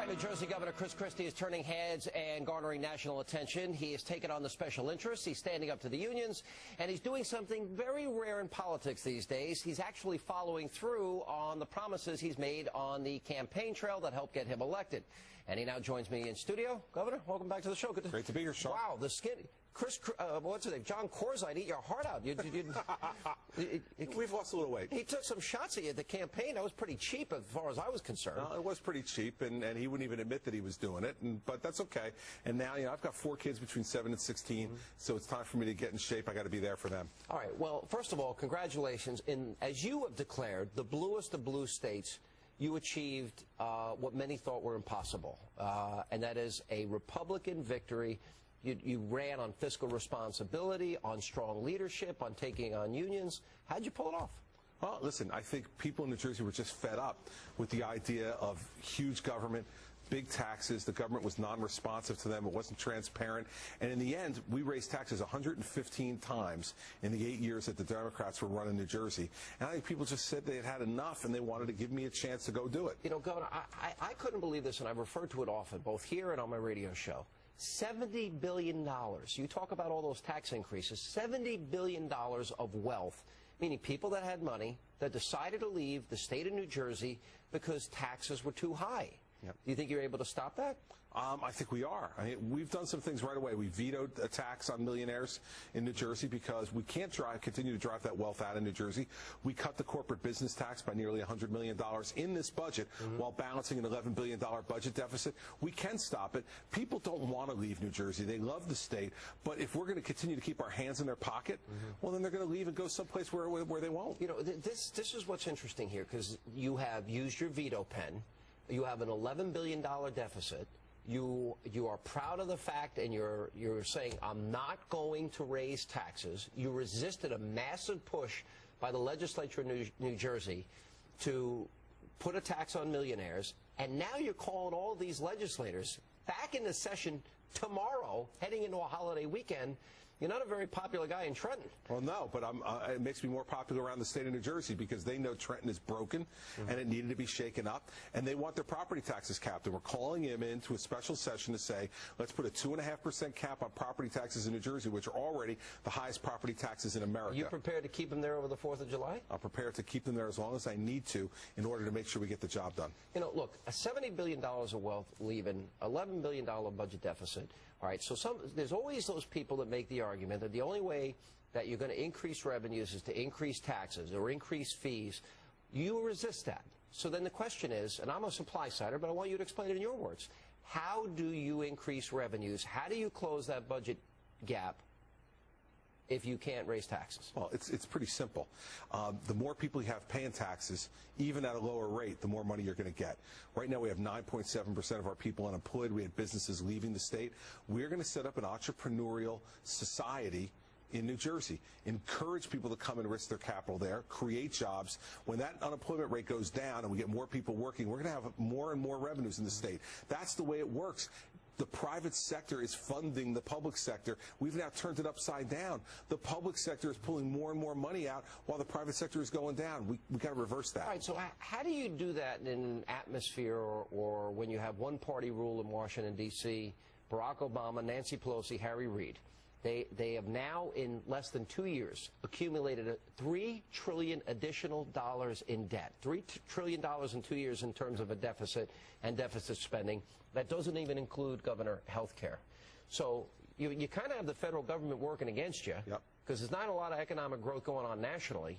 right, New Jersey Governor Christie is turning heads and garnering national attention. He has taken on the special interests. He's standing up to the unions, and he's doing something very rare in politics these days. He's actually following through on the promises he's made on the campaign trail that helped get him elected. And he now joins me in studio. Governor, welcome back to the show. Great to be here, Sean. Wow, the skin. What's his name? John Corzine, eat your heart out. We've lost a little weight. He took some shots at you at the campaign. That was pretty cheap as far as I was concerned. It was pretty cheap, and he wouldn't even admit that he was doing it, but that's okay. And now, I've got 4 kids between 7 and 16, so it's time for me to get in shape. I got to be there for them. All right. Well, first of all, congratulations. As you have declared, the bluest of blue states, you achieved what many thought were impossible, and that is a Republican victory. You ran on fiscal responsibility, on strong leadership, on taking on unions. How'd you pull it off? Well, listen, I think people in New Jersey were just fed up with the idea of huge government, big taxes. The government was non-responsive to them. It wasn't transparent. And in the end, we raised taxes 115 times in the 8 years that the Democrats were running New Jersey. And I think people just said they had had enough, and they wanted to give me a chance to go do it. You know, Governor, I couldn't believe this, and I've referred to it often, both here and on my radio show. $70 billion. You talk about all those tax increases. $70 billion of wealth, meaning people that had money that decided to leave the state of New Jersey because taxes were too high. Yep. Do you think you're able to stop that? I think we are. We've done some things right away. We vetoed a tax on millionaires in New Jersey because we can't continue to drive that wealth out of New Jersey. We cut the corporate business tax by nearly $100 million in this budget while balancing an $11 billion budget deficit. We can stop it. People don't want to leave New Jersey. They love the state. But if we're going to continue to keep our hands in their pocket, well, then they're going to leave and go someplace where they won't. You know, this is what's interesting here, because you have used your veto pen. You have an $11 billion deficit. You are proud of the fact, and you're saying, I'm not going to raise taxes. You resisted a massive push by the legislature in New Jersey to put a tax on millionaires, and now you're calling all these legislators back into session tomorrow, heading into a holiday weekend. You're not a very popular guy in Trenton. Well, no, but it makes me more popular around the state of New Jersey because they know Trenton is broken and it needed to be shaken up, and they want their property taxes capped. And we're calling him into a special session to say, let's put a 2.5% cap on property taxes in New Jersey, which are already the highest property taxes in America. Are you prepared to keep them there over the 4th of July? I'm prepared to keep them there as long as I need to in order to make sure we get the job done. You know, look, $70 billion of wealth leaving, $11 billion budget deficit. All right, so there's always those people that make the argument that the only way that you're going to increase revenues is to increase taxes or increase fees. You resist that. So then the question is, and I'm a supply sider, but I want you to explain it in your words. How do you increase revenues? How do you close that budget gap if you can't raise taxes? Well, it's pretty simple. The more people you have paying taxes, even at a lower rate, the more money you're going to get. Right now we have 9.7% of our people unemployed. We had businesses leaving the state. We're going to set up an entrepreneurial society in New Jersey, encourage people to come and risk their capital there, create jobs. When that unemployment rate goes down and we get more people working, we're going to have more and more revenues in the state. That's the way it works. The private sector is funding the public sector. We've now turned it upside down. The public sector is pulling more and more money out while the private sector is going down. We got to reverse that. All right, so how do you do that in an atmosphere or when you have one-party rule in Washington, D.C., Barack Obama, Nancy Pelosi, Harry Reid? They have now, in less than 2 years, accumulated $3 trillion additional dollars in debt. $3 trillion in 2 years in terms of a deficit and deficit spending. That doesn't even include, Governor, health care. So you kind of have the federal government working against you because there's not a lot of economic growth going on nationally.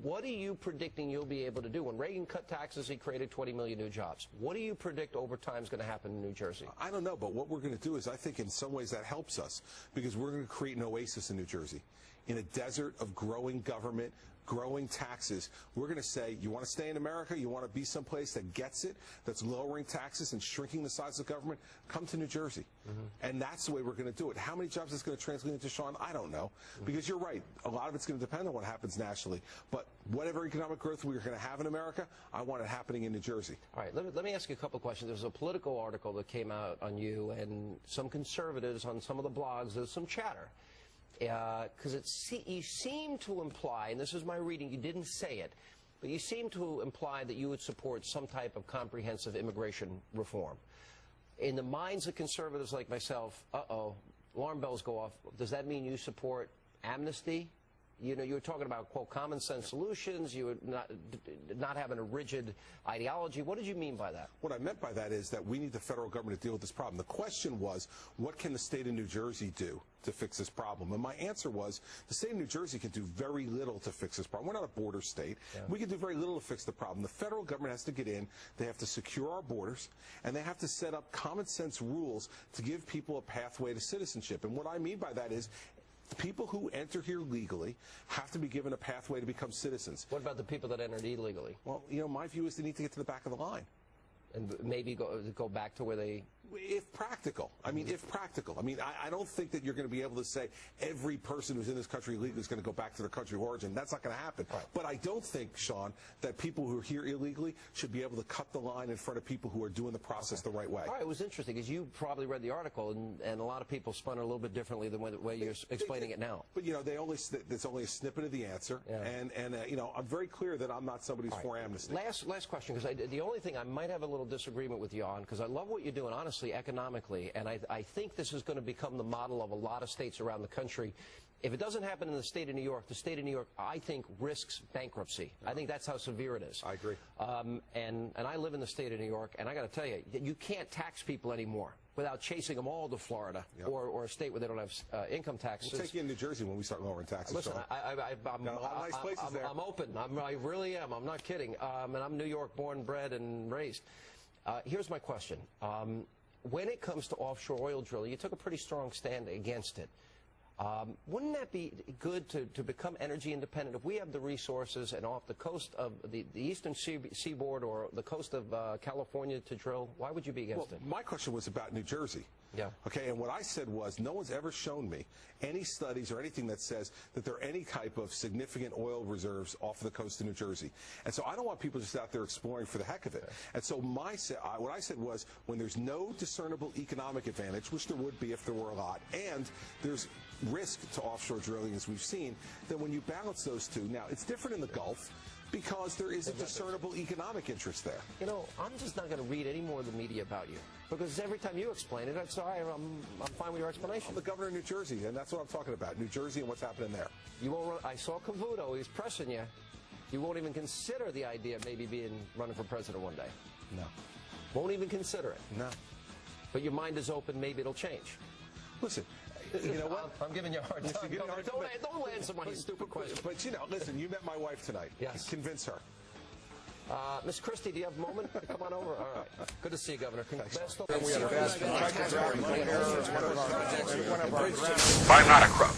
What are you predicting you'll be able to do? When Reagan cut taxes, he created 20 million new jobs. What do you predict over time is going to happen in New Jersey? I don't know, but what we're going to do is I think in some ways that helps us because we're going to create an oasis in New Jersey. In a desert of growing government, growing taxes, we're going to say, you want to stay in America, you want to be someplace that gets it, that's lowering taxes and shrinking the size of government, come to New Jersey. And that's the way we're going to do it. How many jobs it's going to translate into, Sean, I don't know. Because you're right, a lot of it's going to depend on what happens nationally. But whatever economic growth we're going to have in America, I want it happening in New Jersey. All right, let me ask you a couple of questions. There's a Politico article that came out on you and some conservatives on some of the blogs. There's some chatter. Because you seem to imply, and this is my reading, you didn't say it, but you seem to imply that you would support some type of comprehensive immigration reform. In the minds of conservatives like myself, alarm bells go off. Does that mean you support amnesty? You know, you were talking about, quote, common sense solutions. You would not having a rigid ideology. What did you mean by that? What I meant by that is that we need the federal government to deal with this problem. The question was, what can the state of New Jersey do to fix this problem? And my answer was, the state of New Jersey can do very little to fix this problem. We're not a border state. Yeah. We can do very little to fix the problem. The federal government has to get in. They have to secure our borders, and they have to set up common sense rules to give people a pathway to citizenship. And what I mean by that is, people who enter here legally have to be given a pathway to become citizens. What about the people that entered illegally? Well, you know, my view is they need to get to the back of the line. And maybe go back to where they... If practical. I mean, if practical. I mean, I don't think that you're going to be able to say every person who's in this country illegally is going to go back to their country of origin. That's not going to happen. Right. But I don't think, Sean, that people who are here illegally should be able to cut the line in front of people who are doing the process the right way. All right, it was interesting, because you probably read the article, and a lot of people spun it a little bit differently than the way you're explaining it now. But, you know, there's only a snippet of the answer. Yeah. And you know, I'm very clear that I'm not somebody who's for amnesty. Last question, because the only thing I might have a little disagreement with you on, because I love what you're doing, honestly, economically, and I think this is going to become the model of a lot of states around the country. If it doesn't happen in the state of New York, the state of New York, I think, risks bankruptcy. I think that's how severe it is. I agree. And I live in the state of New York, and I got to tell you, you can't tax people anymore without chasing them all to Florida. Yep. or a state where they don't have income taxes. We'll take you in New Jersey when we start lowering taxes. Listen, I'm open. I really am. I'm not kidding. And I'm New York born, bred, and raised. Here's my question. When it comes to offshore oil drilling, you took a pretty strong stand against it. Wouldn't that be good to become energy independent if we have the resources and off the coast of the eastern seaboard or the coast of California to drill? Why would you be against it? My question was about New Jersey. Yeah. Okay, and what I said was, no one's ever shown me any studies or anything that says that there are any type of significant oil reserves off the coast of New Jersey. And so I don't want people just out there exploring for the heck of it. Okay. And so what I said was, when there's no discernible economic advantage, which there would be if there were a lot, and there's risk to offshore drilling, as we've seen, then when you balance those two, now it's different in the Gulf, because there is a discernible economic interest there. You know, I'm just not going to read any more of the media about you, because every time you explain it, I'm sorry, I'm fine with your explanation. I'm the governor of New Jersey, and that's what I'm talking about, New Jersey and what's happening there. You won't. I saw Cavuto. He's pressing you. You won't even consider the idea of maybe running for president one day. No. Won't even consider it. No. But your mind is open. Maybe it'll change. Listen. You know what? I'm giving you a hard time. Don't answer my stupid question. But, you know, listen, you met my wife tonight. Yes. Convince her. Miss Christie, do you have a moment to come on over? All right. Good to see you, Governor. I'm not a crook.